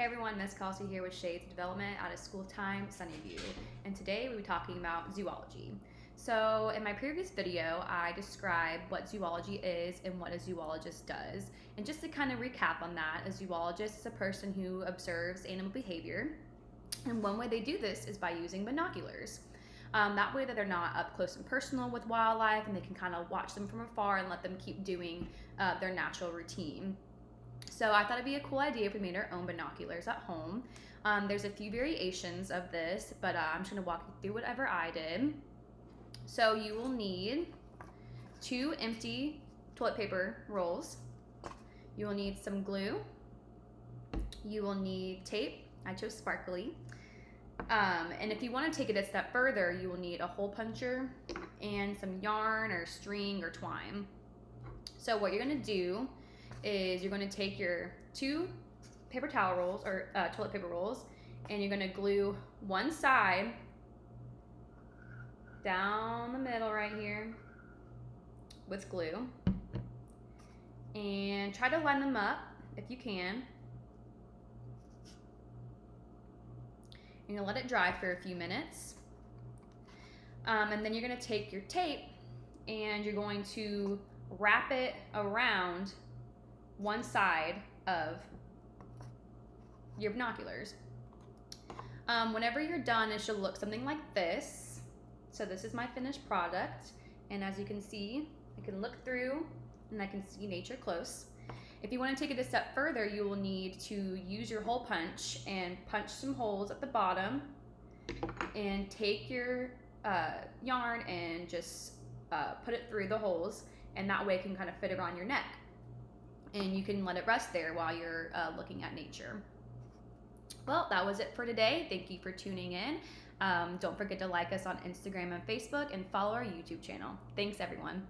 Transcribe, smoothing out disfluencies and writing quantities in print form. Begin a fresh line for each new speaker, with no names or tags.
Hey everyone, Miss Kelsey here with Shades Development out of School Time, Sunnyview, and today we'll be talking about zoology. So in my previous video, I described what zoology is and what a zoologist does. And just to kind of recap on that, a zoologist is a person who observes animal behavior. And one way they do this is by using binoculars. That way that they're not up close and personal with wildlife and they can kind of watch them from afar and let them keep doing their natural routine. So I thought it'd be a cool idea if we made our own binoculars at home. There's a few variations of this, but I'm just gonna walk you through whatever I did. So you will need 2 empty toilet paper rolls. You will need some glue. You will need tape. I chose sparkly. And if you want to take it a step further, you will need a hole puncher and some yarn or string or twine. So what you're gonna do is you're going to take your 2 paper towel rolls or toilet paper rolls, and you're going to glue one side down the middle right here with glue, and try to line them up if you can. You're going to let it dry for a few minutes, and then you're going to take your tape and you're going to wrap it around one side of your binoculars. Whenever you're done, it should look something like this. So this is my finished product, and as you can see, I can look through and I can see nature close. If you want to take it a step further, you will need to use your hole punch and punch some holes at the bottom, and take your yarn and just put it through the holes, and that way it can kind of fit around your neck. And you can let it rest there while you're looking at nature. Well, that was it for today. Thank you for tuning in. Don't forget to like us on Instagram and Facebook and follow our YouTube channel. Thanks, everyone.